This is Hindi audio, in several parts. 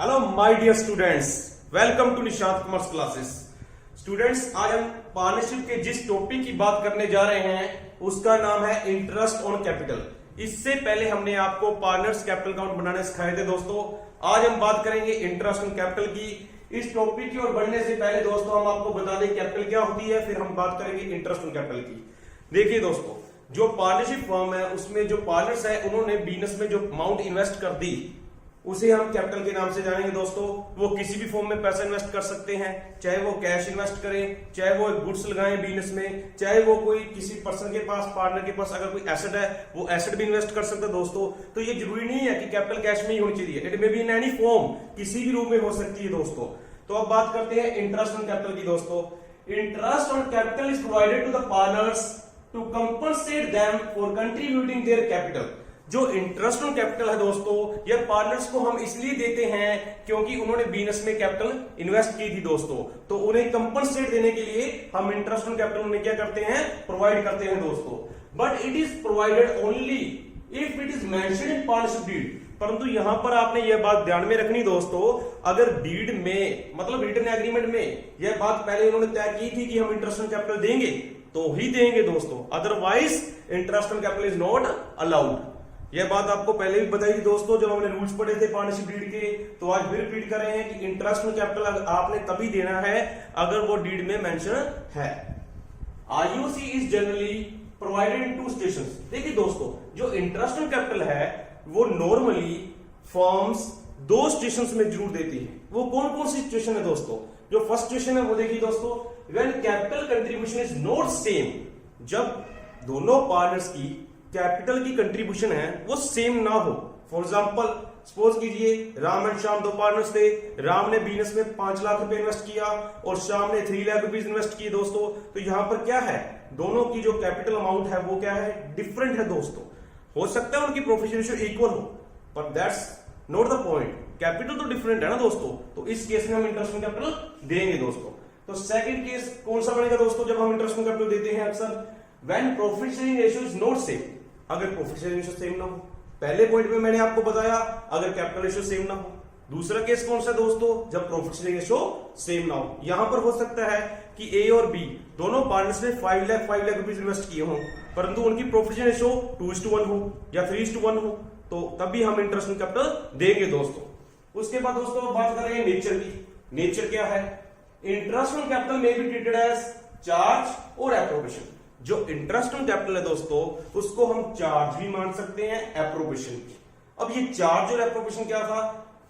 Hello my dear students, welcome to Nishant commerce classes. Students, आज हम पार्टनरशिप के जिस टॉपिक की बात करने जा रहे हैं उसका नाम है इंटरेस्ट ऑन कैपिटल। इससे पहले हमने आपको पार्टनर्स कैपिटल अकाउंट बनाने सिखाए थे दोस्तों। आज हम बात करेंगे इंटरेस्ट ऑन कैपिटल की। इस टॉपिक की ओर बढ़ने से पहले दोस्तों हम आपको बता दें कैपिटल क्या होती है, फिर हम बात करेंगे इंटरेस्ट ऑन कैपिटल की। देखिए दोस्तों, जो पार्टनरशिप फर्म है उसमें जो पार्टनर्स है उन्होंने बिजनेस में जो अमाउंट इन्वेस्ट कर दी उसे हम कैपिटल के नाम से जानेंगे दोस्तों। वो किसी भी फॉर्म में पैसा इन्वेस्ट कर सकते हैं, चाहे वो कैश इन्वेस्ट करें, चाहे वो गुड्स लगाएं बिजनेस में, चाहे वो कोई किसी पर्सन के पास, पार्टनर के पास अगर कोई एसेट है वो एसेट भी इन्वेस्ट कर सकता है दोस्तों। तो ये जरूरी नहीं है कि कैपिटल कैश में ही होनी चाहिए, it may be in any form, किसी भी रूप में हो सकती है दोस्तों। तो अब बात करते हैं इंटरेस्ट ऑन कैपिटल की दोस्तों। Interest on capital is provided to the partners to compensate them for contributing their capital. जो इंटरेस्ट ऑन कैपिटल है दोस्तों, यह पार्टनर्स को हम इसलिए देते हैं क्योंकि उन्होंने बिजनेस में कैपिटल इन्वेस्ट की थी दोस्तों। तो उन्हें कंपनसेट देने के लिए हम इंटरेस्ट ऑन कैपिटल उन्हें क्या करते हैं, प्रोवाइड करते हैं दोस्तों। But it is provided only if it is mentioned in partnership deed. परंतु यहां पर आपने यह बात ध्यान में रखनी दोस्तों, अगर डीड में मतलब रिटन एग्रीमेंट में यह बात पहले उन्होंने तय की थी कि हम इंटरेस्ट ऑन कैपिटल देंगे तो ही देंगे दोस्तों, otherwise interest on capital is not allowed. यह बात आपको पहले भी बताई थी दोस्तों जब हमने रूल्स पढ़े थे पार्टनरशिप डीड के। तो आज फिर रिपीट कर रहे हैं कि इंटरेस्ट ऑन कैपिटल आपने तभी देना है अगर वो डीड में मेंशन है। IOC is generally provided in 2 stations. देखिए दोस्तों, जो इंटरेस्ट ऑन कैपिटल है वो नॉर्मली फर्म्स 2 स्टेशंस में जरूर देती है। वो कौन कौन सी स्टेशन है दोस्तों? जो फर्स्ट स्टेशन है वो देखिए दोस्तों, when capital contribution is not same. जब दोनों पार्टनर्स की कैपिटल की कंट्रीब्यूशन है वो सेम ना हो। फॉर एग्जांपल सपोज कीजिए राम एंड श्याम 2 पार्टनर्स थे। राम ने बिजनेस में 5 लाख रुपए इन्वेस्ट किया और श्याम ने 3 लाख रुपीज इन्वेस्ट किए दोस्तों। तो यहां पर क्या है, दोनों की जो कैपिटल अमाउंट है वो क्या है, डिफरेंट है दोस्तों। हो सकता है उनकी प्रॉफिट रेशियो इक्वल हो, पर that's not the point. Capital तो डिफरेंट है ना दोस्तों, तो इस केस में हम इंटरेस्ट ऑन कैपिटल देंगे दोस्तों। तो सेकंड केस कौन सा बनेगा दोस्तों जब हम इंटरेस्ट ऑन कैपिटल देते हैं अक्सर, when profit sharing ratio is not same. अगर प्रॉफिट शेयरिंग रेशियो सेम ना हो, पहले पॉइंट में मैंने आपको बताया अगर कैपिटल रेशियो सेम ना हो। दूसरा केस कौन सा दोस्तों, जब प्रॉफिट शेयरिंग रेशियो सेम ना हो। यहां पर हो सकता है कि ए और बी दोनों पार्टनर्स ने 5 लाख रुपीज इन्वेस्ट किए हों, परंतु उनकी प्रॉफिट शेयरिंग रेशियो 2:1 हो या 3:1 हो, तो तभी हम इंटरेस्ट ऑन कैपिटल देंगे दोस्तों। उसके बाद दोस्तों बात कर रहे हैं नेचर की। नेचर क्या है, इंटरेस्ट ऑन कैपिटल में बी ट्रीटेड एज चार्ज और एप्रोप्रिएशन। जो इंटरेस्ट ऑन कैपिटल है दोस्तों उसको हम चार्ज भी मान सकते हैं, एप्रोप्रिएशन की। अब ये चार्ज और एप्रोप्रिएशन क्या था,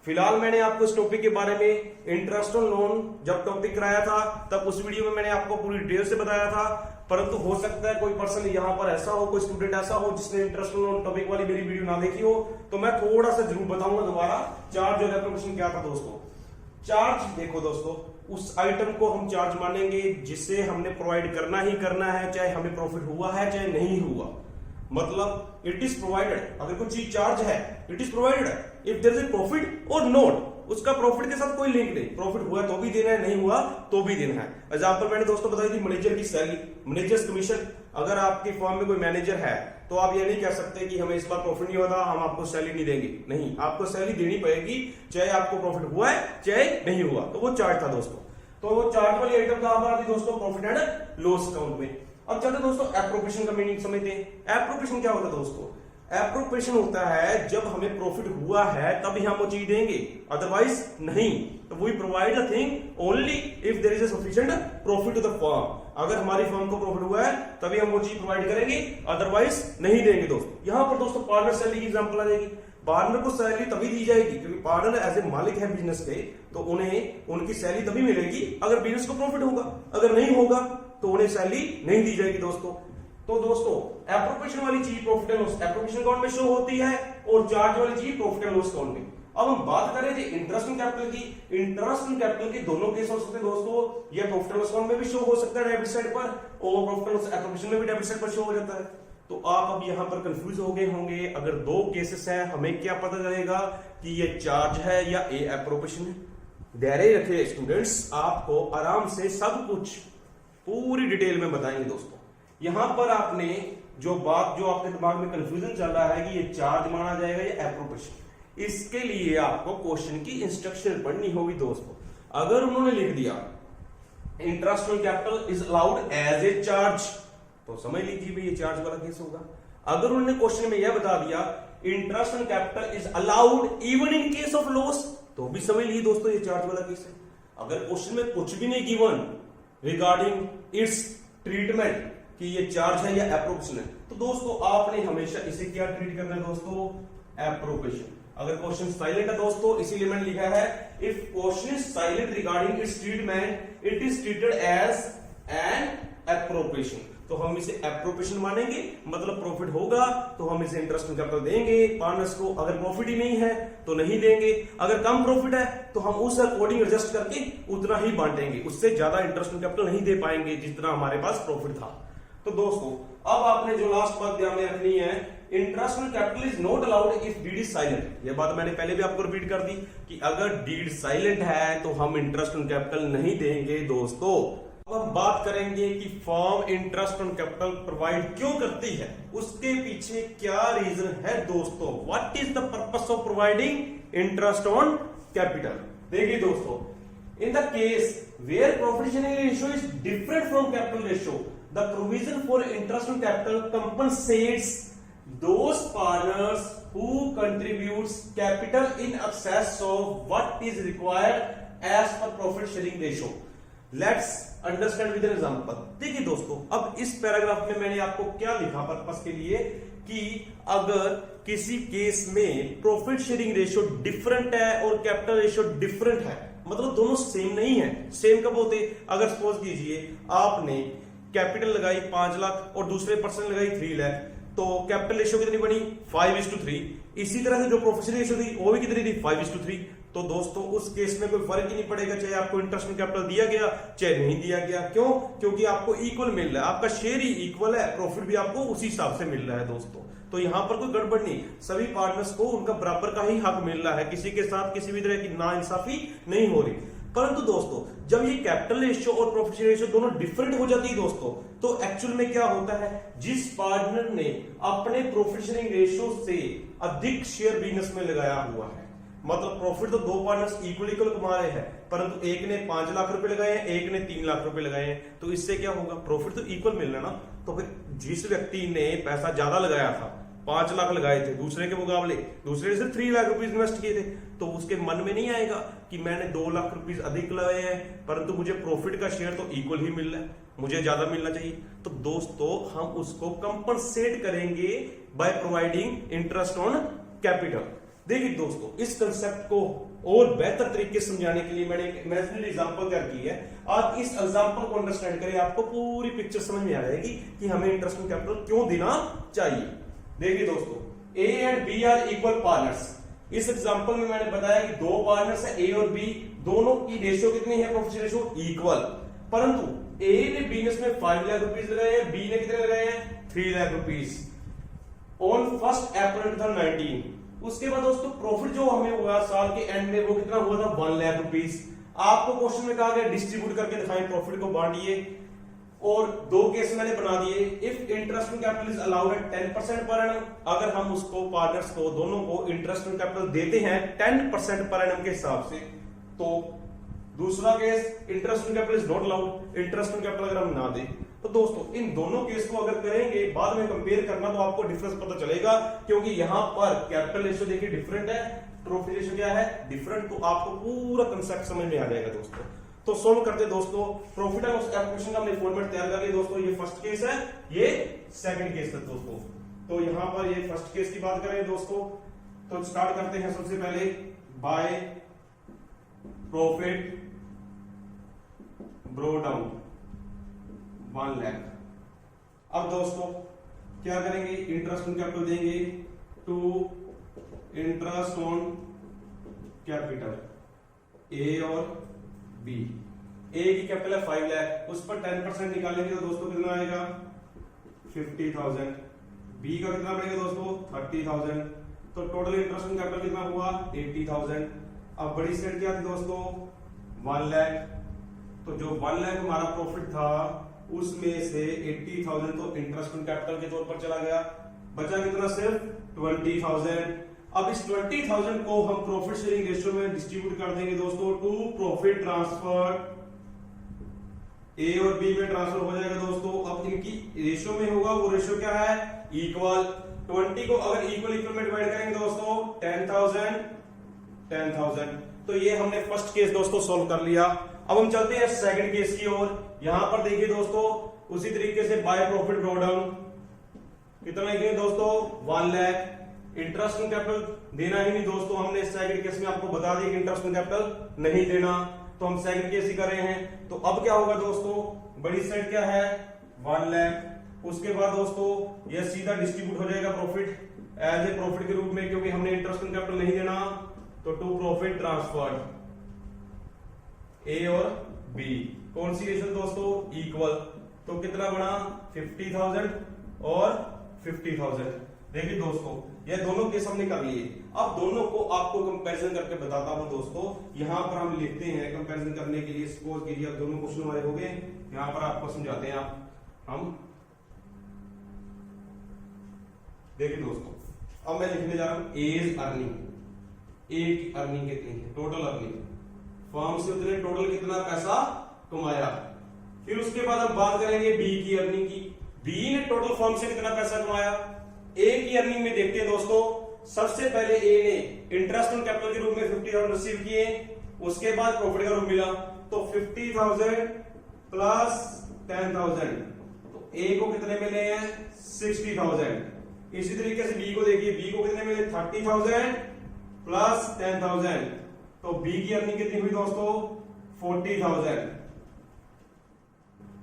फिलहाल मैंने आपको इस टॉपिक के बारे में इंटरेस्ट ऑन लोन जब टॉपिक कराया था तब उस वीडियो में मैंने आपको पूरी डिटेल से बताया था। परंतु हो सकता है कोई पर्सन यहां पर ऐसा हो, कोई स्टूडेंट ऐसा हो जिसने इंटरेस्ट ऑन लोन टॉपिक वाली मेरी वीडियो ना देखी हो, तो मैं थोड़ा सा जरूर बताऊंगा दोबारा चार्ज और एप्रोप्रिएशन क्या था दोस्तों। चार्ज देखो दोस्तों, उस आइटम को हम चार्ज मानेंगे जिसे हमने प्रोवाइड करना ही करना है, चाहे हमें प्रॉफिट हुआ है चाहे नहीं हुआ। मतलब इट इज प्रोवाइडेड, अगर कोई चीज चार्ज है it is provided if there is a profit और नॉट। उसका प्रॉफिट के साथ कोई लिंक नहीं, प्रॉफिट हुआ तो भी देना है, नहीं हुआ तो भी देना है। एग्जांपल मैंने दोस्तों बताई थी मैनेजर की सैलरी, मैनेजर्स कमीशन। अगर आपकी फर्म में कोई मैनेजर है तो आप ये नहीं कह सकते कि हमें इस बार प्रॉफिट नहीं होता हम आपको सैलरी नहीं देंगे। नहीं, आपको सैलरी देनी पड़ेगी चाहे आपको प्रॉफिट हुआ है चाहे नहीं हुआ। तो वो चार्ज था दोस्तों। तो वो चार्ज वाली आइटम कहां पर आती दोस्तों, प्रॉफिट एंड लॉस अकाउंट में। अब चलते दोस्तों एप्रोप्रिएशन का मीनिंग समझते हैं। एप्रोप्रिएशन क्या होता है दोस्तों, एप्रोप्रिएशन होता है जब हमें प्रॉफिट हुआ है तभी हम वो चीज देंगे, अदरवाइज नहीं। तो we provide the thing only if there is a sufficient profit to the firm. अगर हमारी फर्म को प्रॉफिट हुआ है तभी हम वो चीज प्रोवाइड करेंगे, अदरवाइज नहीं देंगे दोस्तों। यहां पर दोस्तों पार्टनर सैलरी की एग्जांपल आ जाएगी। पार्टनर को सैलरी तभी दी जाएगी क्योंकि पार्टनर एज ए मालिक है बिजनेस के, तो उन्हें उनकी सैलरी तभी मिलेगी अगर बिजनेस को प्रॉफिट होगा। अगर नहीं होगा तो उन्हें सैलरी नहीं दी जाएगी दोस्तों। तो दोस्तों एप्रोप्रिएशन वाली चीज profit and loss appropriation account में शो होती है और चार्ज वाली चीज प्रॉफिट एंड लॉस अकाउंट में। अब हम बात करें जी इंटरेस्ट ऑन कैपिटल की। इंटरेस्ट ऑन कैपिटल के दोनों केस हो सकते हैं दोस्तों, ये प्रॉफिट एंड लॉस अकाउंट में भी शो हो सकता है डेबिट साइड पर, और प्रॉफिट एंड लॉस एप्रोप्रिएशन में भी डेबिट साइड पर शो हो जाता है। तो आप अब यहां पर कंफ्यूज हो गए होंगे, अगर 2 केसेस है हमें क्या पता चलेगा कि ये चार्ज है या ए एप्रोप्रिएशन है। धैर्य रखिए स्टूडेंट्स, आपको आराम से सब कुछ पूरी डिटेल में बताएंगे दोस्तों। यहां पर आपने जो बात जो आपके दिमाग में कंफ्यूजन चल रहा है कि ये चार्ज माना जाएगा या एप्रोप्रिएशन, इसके लिए आपको क्वेश्चन की इंस्ट्रक्शन पढ़नी होगी दोस्तों। अगर उन्होंने लिख दिया interest on capital is allowed as a charge, तो समझ लीजिए भाई ये चार्ज वाला केस होगा। अगर उन्होंने क्वेश्चन में यह बता दिया interest on capital is allowed even in case of loss, तो भी समझ लीजिए दोस्तों ये चार्ज वाला केस है। अगर क्वेश्चन में कुछ भी नहीं गिवन रिगार्डिंग इट्स ट्रीटमेंट कि ये चार्ज है या एप्रोप्रिएशन है, तो दोस्तों आपने हमेशा इसे क्या ट्रीट करना है दोस्तों, एप्रोप्रिएशन। अगर क्वेश्चन साइलेंट है दोस्तों, इसीलिए मैंने लिखा है if question is silent regarding its treatment it is treated as an appropriation, तो हम इसे एप्रोप्रिएशन मानेंगे, मतलब प्रॉफिट होगा तो हम इसे इंटरेस्ट ऑन कैपिटल देंगे पार्टनर्स को। अगर प्रॉफिट ही नहीं है तो नहीं देंगे। अगर कम प्रॉफिट है तो हम उस अकॉर्डिंग एडजस्ट करके उतना ही बांटेंगे, उससे ज्यादा इंटरेस्ट ऑन कैपिटल नहीं दे पाएंगे जितना हमारे पास प्रॉफिट था। तो दोस्तों अब आपने जो लास्ट बात ध्यान में रखनी है, interest on capital is not allowed if deed is silent. यह बात मैंने पहले भी आपको रिपीट कर दी कि अगर डीड साइलेंट है तो हम इंटरेस्ट ऑन कैपिटल नहीं देंगे दोस्तों। अब हम बात करेंगे कि firm interest on capital provide क्यों करती है, उसके पीछे क्या रीजन है दोस्तों। What is the purpose of providing interest on capital. देखिए दोस्तों, in the case where profit sharing ratio is different from capital ratio, the provision for interest on capital compensates those partners who contributes capital in excess of what is required as per profit sharing ratio. Let's understand with an example. देखिए दोस्तों, अब इस पैराग्राफ में मैंने आपको क्या लिखा पर्पस के लिए कि अगर किसी केस में प्रॉफिट शेयरिंग रेशियो डिफरेंट है और कैपिटल रेशियो डिफरेंट है, मतलब दोनों सेम नहीं है। सेम कब होते, अगर सपोज कीजिए आपने कैपिटल लगाई 5 लाख और दूसरे पर्सन लगाई 3 लाख, तो कैपिटल रेशियो कितनी बनी 5:3। इसी तरह से जो प्रोफिट रेशियो थी वो भी कितनी थी 5:3। तो दोस्तों उस केस में कोई फर्क ही नहीं पड़ेगा चाहे आपको इंटरेस्ट ऑन कैपिटल दिया गया चाहे नहीं दिया गया। क्यों? क्योंकि आपको इक्वल मिल रहा है, आपका शेयर ही इक्वल है, प्रॉफिट भी आपको उसी हिसाब से मिल रहा है दोस्तों। तो यहां पर कोई गड़बड़ नहीं, सभी पार्टनर्स को उनका बराबर का ही हक मिल रहा है, किसी के साथ किसी भी तरह की नाइंसाफी नहीं हो रही। परंतु दोस्तों जब ये कैपिटल रेशियो और प्रॉफिट रेशियो दोनों डिफरेंट हो जाती है दोस्तों, तो एक्चुअल में क्या होता है, जिस पार्टनर ने अपने प्रॉफिट शेयरिंग रेशियो से अधिक शेयर बिजनेस में लगाया हुआ है, मतलब प्रॉफिट तो दो पार्टनर्स इक्वल कमा रहे हैं, परंतु एक ने 5 लाख रुपए लगाए हैं, एक ने 3 लाख रुपए लगाए हैं, तो इससे क्या होगा, प्रॉफिट तो इक्वल मिल रहा है ना। तो फिर जिस व्यक्ति ने पैसा ज्यादा लगाया था, 5 लाख लगाए थे दूसरे के मुकाबले, दूसरे ने सिर्फ 3 लाख रुपीज इन्वेस्ट किए थे, तो उसके मन में नहीं आएगा कि मैंने 2 लाख रुपीज अधिक लगाए हैं परंतु मुझे प्रॉफिट का शेयर तो इक्वल ही मिल रहा है, मुझे ज्यादा मिलना चाहिए। तो दोस्तों हम उसको कंपनसेट करेंगे by providing interest on capital. देखिए दोस्तों इस कंसेप्ट को और बेहतर तरीके से समझाने के लिए मैंने एक इमेजिनरी एग्जांपल तैयार की है। आप इस एग्जांपल को अंडरस्टैंड करें, आपको पूरी पिक्चर समझ में आ जाएगी कि हमें इंटरेस्ट ऑन कैपिटल क्यों देना चाहिए। देखिए दोस्तों, A and B are equal partners. इस एग्जांपल में मैंने बताया कि दो पार्टनर्स है ए और बी, दोनों की रेशियो कितनी है, प्रॉफिट रेशियो इक्वल, परंतु ए ने बिजनेस में 5 लाख रुपीज लगाए हैं, बी ने कितने लगाए हैं 3 लाख रुपीज ऑन 1 अप्रैल 2019। उसके बाद दोस्तों प्रॉफिट जो हमें हुआ साल के एंड में वो कितना हुआ था 1 लाख रुपीज। आपको क्वेश्चन में कहा गया डिस्ट्रीब्यूट करके दिखाएं, प्रॉफिट को बांटिए, और दो केस मैंने बना दिए। If interest on capital is allowed at 10% per annum, अगर हम उसको पार्टनर्स को दोनों को इंटरेस्ट ऑन कैपिटल देते हैं 10% पर एनम के हिसाब से, तो दूसरा case interest on capital is not allowed, interest on capital अगर हम ना दें, तो दोस्तों इन दोनों केस को अगर करेंगे बाद में कंपेयर करना तो आपको डिफरेंस पता चलेगा, क्योंकि यहां पर कैपिटल रेशियो देखिए डिफरेंट है, प्रॉफिट रेशियो क्या है डिफरेंट, तो आपको पूरा कंसेप्ट समझ में आ जाएगा दोस्तों। तो सोल्व करते दोस्तों, प्रॉफिट एंड लॉस एप्लीकेशन का हमने फॉर्मेट तैयार कर लिया दोस्तों। ये फर्स्ट केस है, ये सेकंड केस है दोस्तों। तो यहां पर ये फर्स्ट केस की बात करें दोस्तों, तो स्टार्ट करते हैं सबसे पहले by profit brought down 1 lakh. अब दोस्तों क्या करेंगे, इंटरेस्ट ऑन कैपिटल देंगे to interest on capital A और बी। ए की कैपिटल है 5 लाख, उस पर 10% निकालेंगे तो दोस्तों कितना आएगा 50,000। बी का कितना पड़ेगा दोस्तों 30,000, तो टोटल इंटरेस्ट ऑन कैपिटल कितना हुआ 80,000। अब बड़ी सेट क्या थी दोस्तों 1 लाख, तो जो 1 लाख हमारा प्रॉफिट था उसमें से 80,000 तो इंटरेस्ट ऑन कैपिटल के तौर पर चला गया, बचा कितना सिर्फ 20,000। अब इस 20,000 को हम प्रॉफिट शेयरिंग रेशियो में डिस्ट्रीब्यूट कर देंगे दोस्तों टू प्रॉफिट ट्रांसफर, ए और बी में ट्रांसफर हो जाएगा दोस्तों। अब इनकी रेशियो में होगा, वो रेशियो क्या है, इक्वल। 20 को अगर इक्वल में डिवाइड करेंगे दोस्तों 10,000, तो ये हमने फर्स्ट केस दोस्तों सॉल्व कर लिया। अब हम चलते हैं सेकंड केस की ओर। यहां पर देखिए दोस्तों उसी तरीके से बाय प्रॉफिट ड्रॉ डाउन कितना लिखेंगे दोस्तों, 1 लाख। इंटरेस्ट ऑन कैपिटल देना ही नहीं दोस्तों, हमने सेकंड केस में आपको बता दिया कि इंटरेस्ट ऑन कैपिटल नहीं देना, तो हम सेकंड केस ही कर रहे हैं। तो अब क्या होगा दोस्तों, बड़ी साइड क्या है 1 लाख। उसके बाद दोस्तों यह सीधा डिस्ट्रीब्यूट हो जाएगा प्रॉफिट एज ए प्रॉफिट के रूप में, क्योंकि हमने इंटरेस्ट ऑन कैपिटल नहीं देना। तो टू प्रॉफिट ट्रांसफर्ड, ए और बी कौन सी रेशियो दोस्तों, इक्वल। तो कितना बना 50,000 और 50,000। देखिए दोस्तों ये दोनों केस हमने कर लिए। अब दोनों को आपको कंपैरिजन करके बताता हूं दोस्तों। यहां पर हम लिखते हैं कंपैरिजन करने के लिए, सपोज कीजिए अब दोनों क्वेश्चन हमारे हो गए, यहां पर आपको समझाते हैं हम। देखिए दोस्तों अब मैं लिखने जा रहा हूं एज अर्निंग, ए की अर्निंग कितनी है, टोटल अर्निंग, फर्म से उसने टोटल कितना पैसा कमाया। फिर उसके बाद हम बात करेंगे बी की अर्निंग की, बी ने टोटल फर्म से कितना पैसा कमाया। ए की अर्निंग में देखते हैं दोस्तों, सबसे पहले ए ने इंटरेस्ट ऑन कैपिटल के रूप में 50,000 रिसीव किए, उसके बाद प्रॉफिट का रूप मिला, तो 50,000 प्लस 10,000, तो ए को कितने मिले हैं 60,000। इसी तरीके से बी को देखिए, बी को कितने मिले 30,000 प्लस 10,000, तो बी की अर्निंग कितनी हुई दोस्तों 40,000।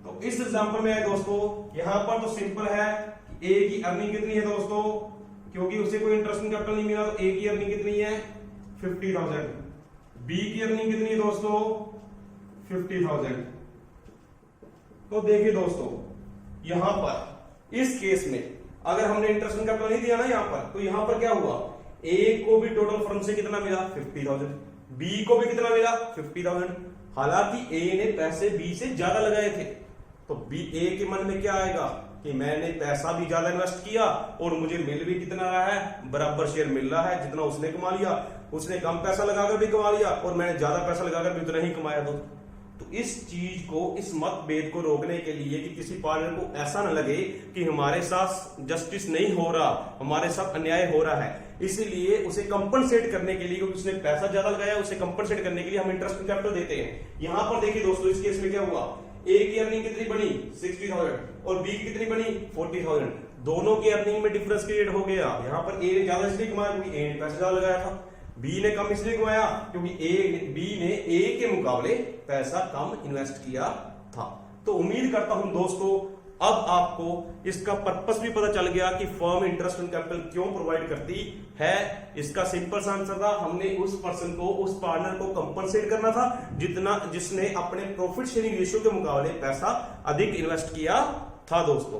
तो इस एग्जांपल में है दोस्तों, यहां पर तो सिंपल है, ए की अर्निंग कितनी है दोस्तों, क्योंकि उसे कोई इंटरेस्ट ऑन कैपिटल नहीं मिला, तो ए की अर्निंग कितनी है 50,000, बी की अर्निंग कितनी है दोस्तों 50,000। तो देखिए दोस्तों यहां पर इस केस में अगर हमने इंटरेस्ट ऑन कैपिटल नहीं दिया ना यहां पर, तो यहां पर क्या हुआ, ए को भी टोटल फर्म से कितना मिला 50,000, बी को भी कितना मिला 50,000। हालांकि ए ने पैसे बी से ज्यादा लगाए थे, तो बी ए के मन में क्या आएगा कि मैंने पैसा भी ज्यादा इन्वेस्ट किया और मुझे मिल भी कितना रहा है, बराबर शेयर मिल रहा है, जितना उसने कमा लिया, उसने कम पैसा लगाकर भी कमा लिया और मैंने ज्यादा पैसा लगाकर भी उतना ही कमाया। तो इस चीज को, इस मतभेद को रोकने के लिए कि किसी पार्टनर को ऐसा न लगे कि हमारे साथ जस्टिस नहीं हो रहा, हमारे साथ अन्याय हो रहा है, इसीलिए उसे कंपनसेट करने के लिए, क्योंकि उसने पैसा ज्यादा लगाया, उसे कंपनसेट करने के लिए हम इंटरेस्ट ऑन कैपिटल देते हैं। यहां पर देखिए दोस्तों इस केस में क्या हुआ, ए की अर्निंग कितनी बनी 60,000 और बी की कितनी बनी 40,000, दोनों की अर्निंग में डिफरेंस क्रिएट हो गया। यहां पर ए ने ज्यादा इसलिए कमाया क्योंकि ए ने पैसा ज्यादा लगाया था, बी ने कम इसलिए कमाया क्योंकि बी ने ए के मुकाबले पैसा कम इन्वेस्ट किया था। तो उम्मीद करता हूं दोस्तों अब आपको इसका पर्पस भी पता चल गया कि फर्म इंटरेस्ट ऑन कैपिटल क्यों प्रोवाइड करती है। इसका सिंपल सा आंसर था, हमने उस पर्सन को, उस पार्टनर को कंपनसेट करना था जिसने अपने प्रॉफिट शेयरिंग रेशियो के मुकाबले पैसा अधिक इन्वेस्ट किया था। दोस्तों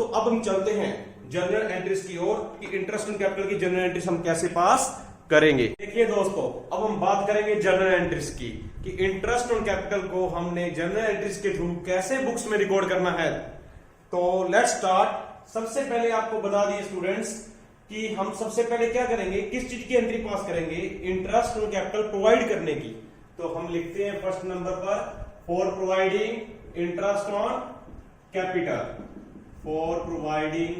अब हम चलते हैं जर्नल एंट्रीज की ओर कि इंटरेस्ट ऑन कैपिटल की जर्नल एंट्रीज हम कैसे पास करेंगे। देखिए दोस्तों अब हम बात करेंगे जर्नल एंट्रीज की कि इंटरेस्ट ऑन कैपिटल को हमने जर्नल एंट्रीज के थ्रू कैसे बुक्स में रिकॉर्ड करना है। तो लेट्स स्टार्ट। सबसे पहले आपको बता दिए स्टूडेंट्स कि हम सबसे पहले क्या करेंगे, किस चीज की एंट्री पास करेंगे, इंटरेस्ट ऑन कैपिटल प्रोवाइड करने की। तो हम लिखते हैं फर्स्ट नंबर पर for providing interest on capital, for providing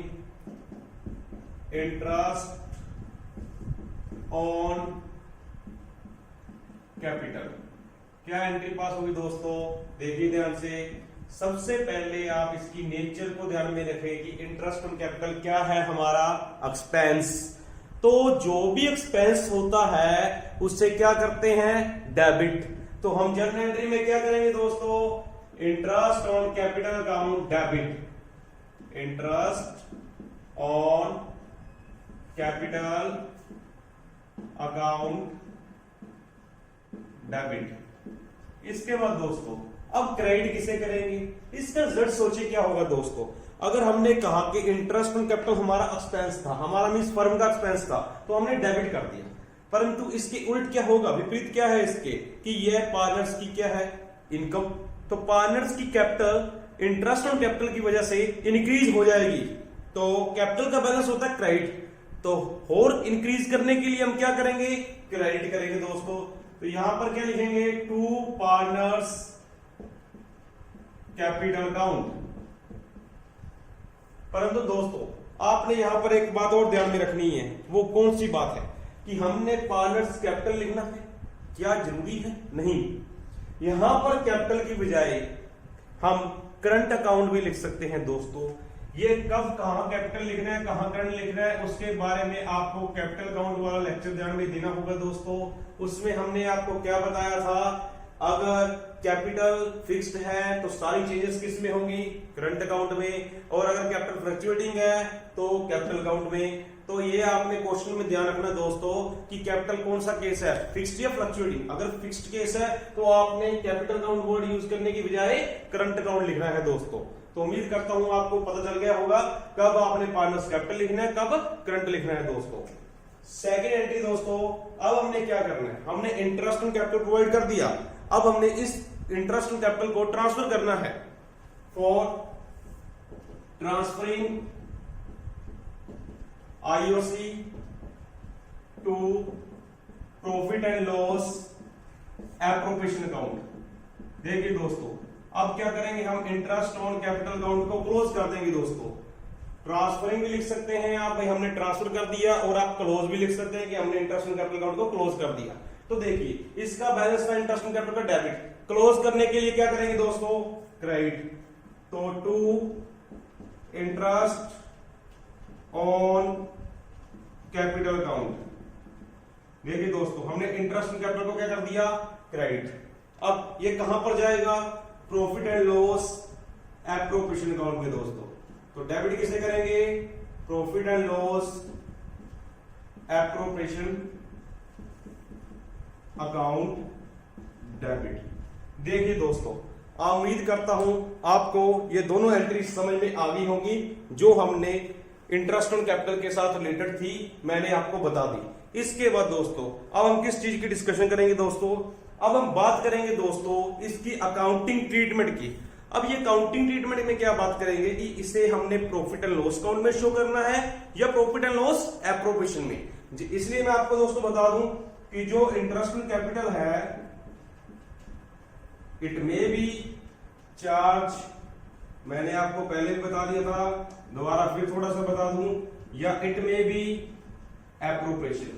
interest on capital. क्या एंट्री पास होगी दोस्तों, देखिए ध्यान से। सबसे पहले आप इसकी नेचर को ध्यान में रखें कि इंटरेस्ट ऑन कैपिटल क्या है, हमारा एक्सपेंस। तो जो भी एक्सपेंस होता है उससे क्या करते हैं, डेबिट। तो हम जर्नल एंट्री में क्या करेंगे दोस्तों, interest on capital account debit, interest on capital account debit. इसके बाद दोस्तों अब क्रेडिट किसे करेंगे, इसका रिजल्ट सोचिए क्या होगा दोस्तों। अगर हमने कहा कि इंटरेस्ट ऑन कैपिटल हमारा एक्सपेंस था, हमारा मींस फर्म का एक्सपेंस था, तो हमने डेबिट कर दिया, परंतु इसके उल्ट क्या होगा, विपरीत क्या है इसके कि यह पार्टनर्स की क्या है, इनकम। तो पार्टनर्स की कैपिटल इंटरेस्ट ऑन कैपिटल की वजह से इंक्रीज हो जाएगी, तो कैपिटल का बैलेंस होता है क्रेडिट। तो और इंक्रीज करने के लिए हम क्या करेंगे, क्रेडिट करेंगे दोस्तों। तो यहां पर क्या लिखेंगे, टू पार्टनर्स कैपिटल काउंट। परंतु दोस्तों आपने यहां पर एक बात और ध्यान में रखनी है, वो कौन सी बात है कि हमने पार्टनर्स कैपिटल लिखना है, क्या जरूरी है? नहीं, यहां पर कैपिटल की बजाय हम करंट अकाउंट भी लिख सकते हैं दोस्तों। ये कब कहां कैपिटल लिखना है, कहां करंट लिखना है, उसके बारे में आपको कैपिटल अकाउंट वाला लेक्चर ध्यान में देना होगा दोस्तों। उसमें हमने आपको क्या बताया था, अगर कैपिटल फिक्स्ड है तो सारी चेंजेस किस में होंगी, करंट अकाउंट में, और अगर कैपिटल फ्लक्चुएटिंग है तो कैपिटल अकाउंट में। तो ये आपने क्वेश्चन में ध्यान रखना दोस्तों कि कैपिटल कौन सा केस है, फिक्स्ड या फ्लक्चुएटिंग। अगर फिक्स्ड केस है तो आपने कैपिटल अकाउंट वर्ड यूज करने की बजाय करंट अकाउंट लिखना है दोस्तों। तो उम्मीद करता हूं आपको पता चल गया होगा कब आपने पार्टनर्स कैपिटल लिखना है, कब करंट लिखना है दोस्तों। सेकेंड एंट्री दोस्तों, अब हमने क्या करना है, हमने इंटरेस्ट ऑन कैपिटल प्रोवाइड कर दिया, अब हमने इस इंटरेस्ट ऑन कैपिटल को ट्रांसफर करना है। For transferring IOC to profit and loss appropriation account. देखिए दोस्तों अब क्या करेंगे, हम इंटरेस्ट ऑन कैपिटल अकाउंट को क्लोज कर देंगे दोस्तों। ट्रांसफरिंग भी लिख सकते हैं आप, भाई हमने ट्रांसफर कर दिया, और आप क्लोज भी लिख सकते हैं कि हमने इंटरेस्ट ऑन कैपिटल अकाउंट को क्लोज कर दिया। तो देखिए इसका बैलेंस था इंटरेस्ट ऑन कैपिटल का डेबिट, क्लोज करने के लिए क्या करेंगे दोस्तों, क्रेडिट। तो to interest on capital account. देखिए दोस्तों हमने इंटरेस्ट ऑन कैपिटल को क्या कर दिया, क्रेडिट। अब ये कहां पर जाएगा, profit and loss appropriation account में दोस्तों। तो डेबिट किसे करेंगे, profit and loss appropriation account debit. देखिए दोस्तों उम्मीद करता हूं आपको ये दोनों एंट्री समझ में आ गई होंगी, जो हमने इंटरेस्ट ऑन कैपिटल के साथ रिलेटेड थी, मैंने आपको बता दी। इसके बाद दोस्तों अब हम किस चीज की डिस्कशन करेंगे दोस्तों, अब हम बात करेंगे दोस्तों इसकी अकाउंटिंग ट्रीटमेंट की। अब ये अकाउंटिंग ट्रीटमेंट में क्या बात करेंगे कि इसे हमने प्रॉफिट एंड लॉस अकाउंट में शो करना है या प्रॉफिट एंड लॉस एप्रोप्रिएशन में। इसलिए मैं आपको दोस्तों बता दूं कि जो इंटरेस्ट ऑन कैपिटल है इट मे बी चार्ज, मैंने आपको पहले भी बता दिया था, दोबारा फिर थोड़ा सा बता दूं, या इट मे बी एप्रोप्रिएशन।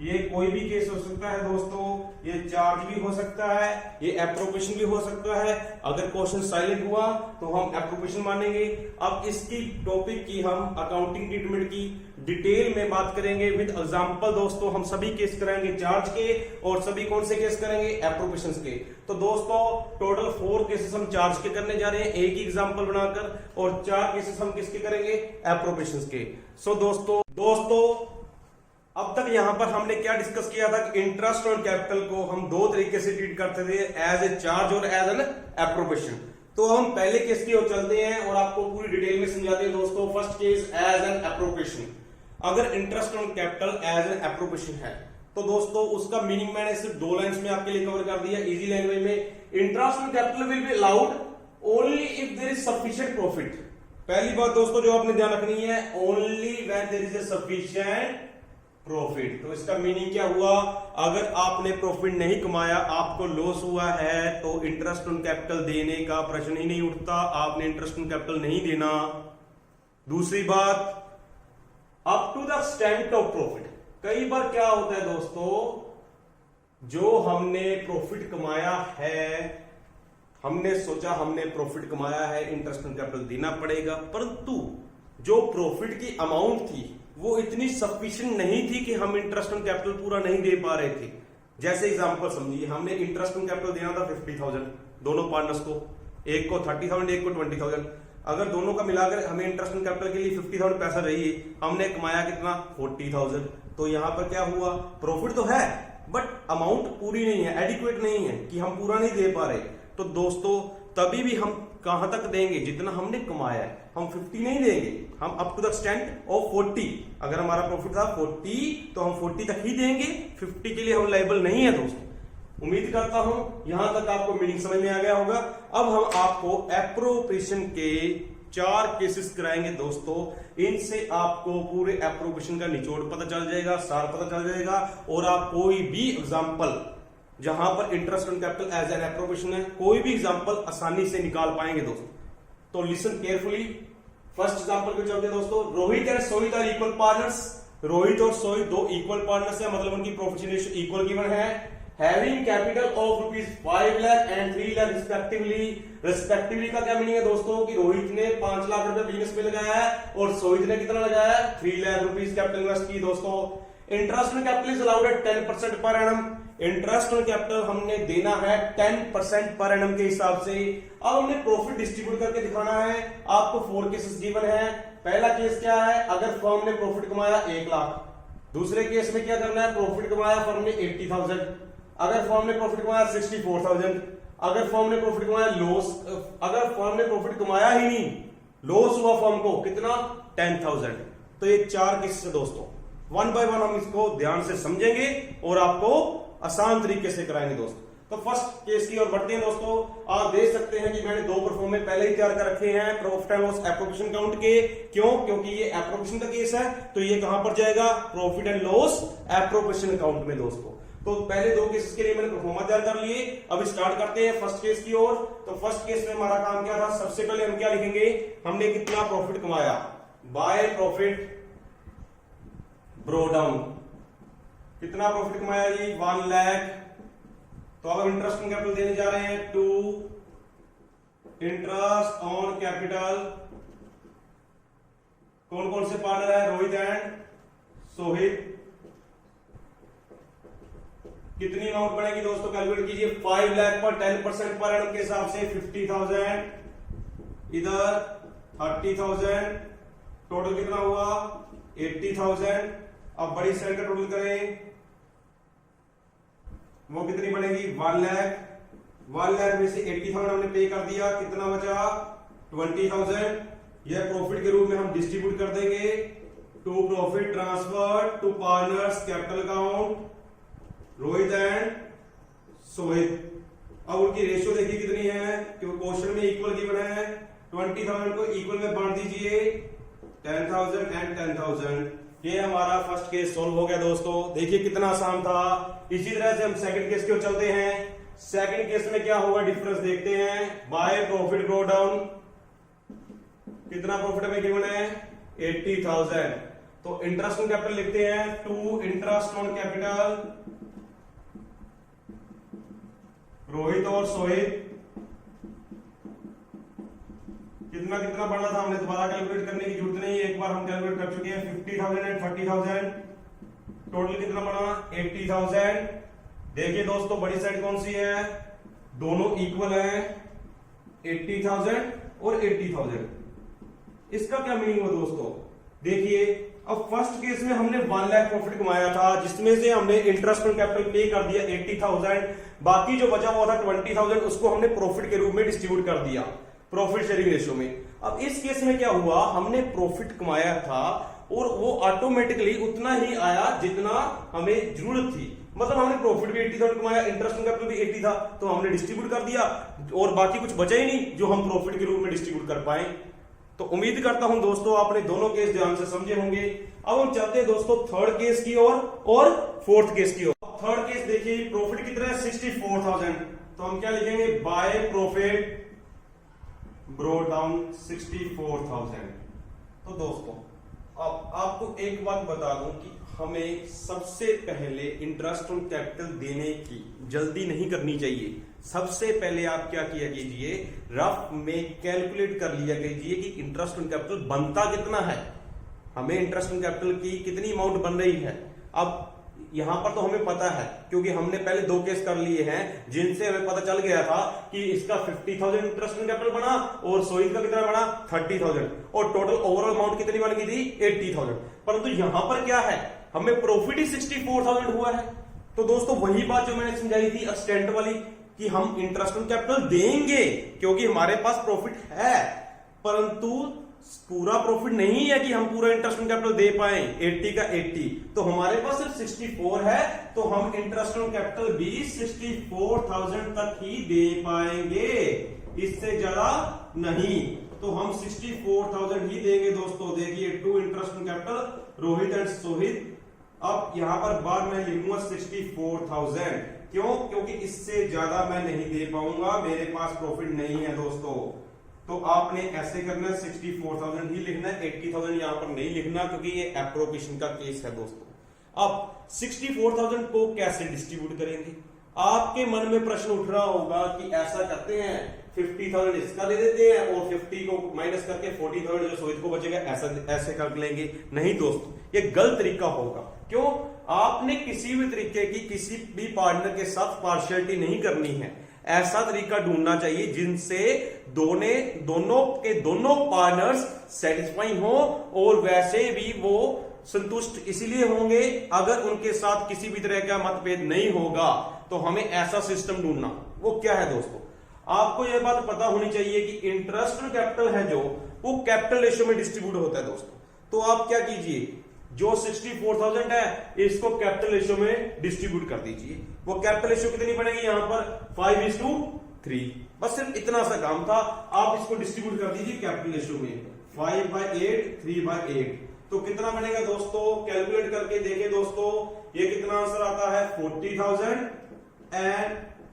ये कोई भी केस हो सकता है दोस्तों, ये चार्ज भी हो सकता है, ये एप्रोप्रिएशन भी हो सकता है। अगर क्वेश्चन साइलेंट हुआ तो हम एप्रोप्रिएशन मानेंगे। अब इसकी टॉपिक की हम अकाउंटिंग ट्रीटमेंट की डिटेल में बात करेंगे विद एग्जांपल दोस्तों। हम सभी केस करेंगे चार्ज के, और सभी कौन से केस करेंगे, एप्रोप्रिएशन के। तो दोस्तों टोटल 4 केसेस हम चार्ज के करने जा रहे हैं एक ही एग्जांपल बनाकर, और 4 केसेस हम किसके करेंगे, एप्रोप्रिएशन के। सो दोस्तों अब तक यहां पर हमने क्या डिस्कस किया था कि इंटरेस्ट ऑन कैपिटल को हम 2 तरीके से ट्रीट करते थे, एज ए चार्ज और एज एन एप्रोप्रिएशन। तो हम पहले केस की ओर चलते हैं और आपको पूरी डिटेल में समझाते हैं दोस्तों। First case as an appropriation. अगर interest on capital as an appropriation है तो दोस्तों उसका मीनिंग मैंने सिर्फ 2 लाइंस में आपके लिए कवर कर दिया इजी लैंग्वेज में। Interest on capital will be allowed only if there is sufficient profit. पहली बात दोस्तों जो आपने ध्यान रखनी है, only when there is a sufficient profit. तो इसका मीनिंग क्या हुआ, अगर आपने प्रॉफिट नहीं कमाया, आपको लॉस हुआ है, तो इंटरेस्ट ऑन कैपिटल देने का प्रश्न ही नहीं उठता, आपने इंटरेस्ट ऑन कैपिटल नहीं देना। दूसरी बात, up to the extent of profit. कई बार क्या होता है दोस्तों, जो हमने प्रॉफिट कमाया है, हमने सोचा हमने प्रॉफिट कमाया है, इंटरेस्ट ऑन कैपिटल देना पड़ेगा, परंतु जो प्रॉफिट की अमाउंट थी वो इतनी सफिशिएंट नहीं थी कि हम इंटरेस्ट ऑन कैपिटल पूरा नहीं दे पा रहे थे। जैसे एग्जांपल समझिए, हमने इंटरेस्ट ऑन कैपिटल देना था 50,000 दोनों पार्टनर्स को, एक को 30,000 एक को 20,000। अगर दोनों का मिलाकर हमें इंटरेस्ट ऑन कैपिटल के लिए 50,000 पैसा चाहिए, हमने कमाया कितना, 40,000। तो यहां पर क्या हुआ, प्रॉफिट तो है बट अमाउंट पूरी नहीं है, एडिक्वेट नहीं है कि हम पूरा नहीं दे पा रहे। तो दोस्तों तभी भी हम कहां तक देंगे, जितना हमने कमाया है। हम 50 नहीं देंगे, हम up to the extent of 40। अगर हमारा प्रॉफिट था 40 तो हम 40 तक ही देंगे, 50 के लिए हम लायबल नहीं है दोस्तों। उम्मीद करता हूं यहां तक आपको मीनिंग समझ में आ गया होगा। अब हम आपको एप्रोप्रिएशन के 4 केसेस कराएंगे दोस्तों। इनसे आपको पूरे एप्रोप्रिएशन का निचोड़ पता चल जाएगा, सार पता चल जाएगा, और आप कोई भी एग्जांपल जहां पर interest on capital as an appropriation है, कोई भी एग्जांपल आसानी से निकाल पाएंगे दोस्तों। तो लिसन केयरफुली। फर्स्ट एग्जांपल पे चलते हैं दोस्तों। Rohit and Sohit are equal partners. Rohit और सोहित दो इक्वल पार्टनर्स है, मतलब उनकी प्रॉफिट रेशियो इक्वल गिवन है। Having capital of ₹5 lakh and 3 lakh respectively का क्या मीनिंग है दोस्तों कि रोहित ने 5 लाख रुपए बिजनेस में लगाया है और सोहित ने कितना लगाया है, 3 लाख रुपीस कैपिटल इन्वेस्ट की दोस्तों। Interest on capital is allowed at 10% per annum. Interest on capital हमने देना है 10% पर एनम के हिसाब से। अब हमने प्रॉफिट डिस्ट्रीब्यूट करके दिखाना है। आपको 4 केसेस गिवन है। पहला केस क्या है, अगर फर्म ने प्रॉफिट कमाया 1 लाख। दूसरे केस में क्या करना है, प्रॉफिट कमाया फर्म ने 80,000। अगर फर्म ने प्रॉफिट कमाया 64,000। अगर फर्म ने प्रॉफिट कमाया अगर फर्म ने प्रॉफिट कमाया ही नहीं, लॉस हुआ फर्म को कितना, 10,000। तो ये 4 केसेस है दोस्तों। वन बाय वन हम इसको ध्यान से समझेंगे और आपको आसान तरीके से कराएंगे दोस्तों। तो फर्स्ट केस की ओर बढ़ते हैं दोस्तों। आप देख सकते हैं कि मैंने 2 परफॉर्मे पहले ही तैयार कर रखे हैं profit and loss appropriation account के। क्यों, क्योंकि ये एप्रोप्रिएशन का केस है, तो ये कहां पर जाएगा, profit and loss appropriation account में दोस्तों। तो पहले 2 केसेस के लिए मैंने परफॉर्मा तैयार कर लिए। अब स्टार्ट करते हैं फर्स्ट केस की ओर। तो फर्स्ट केस में हमारा काम क्या था, सबसे पहले हम क्या लिखेंगे, हमने कितना प्रॉफिट कमाया, बाय प्रॉफिट ब्रो डाउन। कितना प्रॉफिट कमाया जी, 1 लाख। तो अब इंटरेस्ट ऑन कैपिटल देने जा रहे हैं, टू इंटरेस्ट ऑन कैपिटल। कौन कौन से पार्टनर है, रोहित एंड सोहित। कितनी अमाउंट बनेगी दोस्तों, कैलकुलेट कीजिए। 5 लाख पर 10% पर एनम के हिसाब से 50,000, इधर 30,000, टोटल कितना हुआ 80,000। अब बड़ी साइड का टोटल करें, वो कितनी बनेगी, 1 लाख। 1 लाख में से 80,000 हमने पे कर दिया, कितना बचा 20,000। यह प्रॉफिट के रूप में हम डिस्ट्रीब्यूट कर देंगे to profit transfer to partners capital account Rohit and Sohit. अब उनकी रेशियो देखिए कितनी है, क्योंकि क्वेश्चन में इक्वल गिवन है। 20,000 को इक्वल में बांट दीजिए, 10,000 एंड 10,000। ये हमारा फर्स्ट केस सोल्व हो गया दोस्तों। देखिए कितना आसान था। इसी तरह से हम सेकंड केस की ओर चलते हैं। सेकंड केस में क्या होगा, डिफरेंस देखते हैं। बाय प्रॉफिट ब्रो डाउन, कितना प्रॉफिट हमें गिवन है, 80,000। तो इंटरेस्ट ऑन कैपिटल लिखते हैं, to interest on capital Rohit और सोहित। कितना कितना बढ़ना था, हमने दोबारा कैलकुलेट करने की जरूरत नहीं, एक बार हम कैलकुलेट कर चुके हैं। 50,000 एंड 30,000, टोटल कितना बना 80,000। देखिए दोस्तों बड़ी साइड कौन सी है, दोनों इक्वल है, 80,000 और 80,000। इसका क्या मीनिंग हुआ दोस्तों, देखिए अब फर्स्ट केस में हमने 1 लाख प्रॉफिट कमाया था, जिसमें से हमने इंटरेस्ट ऑन कैपिटल पे कर दिया 80,000। बाकी जो बचा हुआ था 20,000, उसको हमने प्रॉफिट के रूप में डिस्ट्रीब्यूट कर दिया प्रॉफिट शेयरिंग रेशियो में। अब इस केस में क्या हुआ, हमने प्रॉफिट कमाया था और वो ऑटोमेटिकली उतना ही आया जितना हमें जरूरत थी। मतलब हमने प्रॉफिट भी 80,000 कमाया, इंटरेस्ट ऑन कैपिटल भी 80 था, तो हमने डिस्ट्रीब्यूट कर दिया और बाकी कुछ बचा ही नहीं जो हम प्रॉफिट के रूप में डिस्ट्रीब्यूट कर पाए। तो उम्मीद करता हूं दोस्तों आपने दोनों केस ध्यान से समझे होंगे। अब हम चलते हैं दोस्तों थर्ड केस की ओर और फोर्थ केस की ओर। थर्ड केस देखिए, प्रॉफिट कितना है 64,000। तो हम क्या लिखेंगे, बाय प्रॉफिट ब्रो डाउन 64,000। तो दोस्तों अब आपको एक बात बता दूं कि हमें सबसे पहले इंटरेस्ट ऑन कैपिटल देने की जल्दी नहीं करनी चाहिए। सबसे पहले आप क्या किया कीजिए, रफ में कैलकुलेट कर लिया कीजिए कि इंटरेस्ट ऑन कैपिटल बनता कितना है, हमें इंटरेस्ट ऑन कैपिटल की कितनी अमाउंट बन रही है। अब यहां पर तो हमें पता है क्योंकि हमने पहले 2 केस कर लिए हैं जिनसे हमें पता चल गया था कि इसका 50,000 इंटरेस्ट ऑन कैपिटल बना और सोहित का कितना बना 30,000 और टोटल ओवरऑल अमाउंट कितनी बन गई थी 80,000। परंतु यहां पर क्या है, हमें प्रॉफिट ही 64,000 हुआ है। तो दोस्तों वही बात जो मैंने समझाई थी एक्सटेंट वाली कि हम इंटरेस्ट ऑन कैपिटल देंगे क्योंकि हमारे पास प्रॉफिट है, परंतु पूरा प्रॉफिट नहीं है कि हम पूरा इंटरेस्ट ऑन कैपिटल दे पाए 80 का 80। तो हमारे पास सिर्फ 64 है, तो हम इंटरेस्ट ऑन कैपिटल भी 64,000 तक ही दे पाएंगे, इससे ज्यादा नहीं। तो हम 64,000 ही देंगे दोस्तों। देखिए to interest on capital Rohit and Sohit. अब यहां पर बाद में लिखूंगा 64,000। क्यों? क्योंकि इससे ज्यादा मैं नहीं दे पाऊंगा, मेरे पास प्रॉफिट नहीं है दोस्तों। तो आपने ऐसे करना है, 64,000 ही लिखना है, 80,000 यहां पर नहीं लिखना क्योंकि ये एप्रोप्रिएशन का केस है दोस्तों। अब 64,000 को कैसे डिस्ट्रीब्यूट करेंगे? आपके मन में प्रश्न उठ रहा होगा कि ऐसा करते हैं 50,000 इसका दे देते हैं और 50 को माइनस करके 40,000 जो सोहित को बचेगा ऐसे कर लेंगे। नहीं दोस्तों, ये गलत तरीका होगा। क्यों? आपने किसी भी तरीके की किसी भी पार्टनर के साथ पार्शियलिटी नहीं करनी है। ऐसा तरीका ढूंढना चाहिए जिनसे दोनों पार्टनर्स सेटिस्फाई हो और वैसे भी वो संतुष्ट इसीलिए होंगे अगर उनके साथ किसी भी तरह का मतभेद नहीं होगा। तो हमें ऐसा सिस्टम ढूंढना, वो क्या है दोस्तों? आपको यह बात पता होनी चाहिए कि इंटरेस्ट ऑन कैपिटल है जो वो कैपिटल रेशियो में डिस्ट्रीब्यूट होता है दोस्तों। तो आप क्या कीजिए, जो 64,000 है इसको कैपिटल रेशियो में डिस्ट्रीब्यूट कर दीजिए। वो कैपिटल रेशियो कितनी बनेगी यहां पर 5:3। बस सिर्फ इतना सा काम था। आप इसको डिस्ट्रीब्यूट कर दीजिए कैपिटल रेशियो में 5/8 3/8। तो कितना बनेगा दोस्तों? कैलकुलेट करके देखें दोस्तों, ये कितना आंसर आता है 40,000 एंड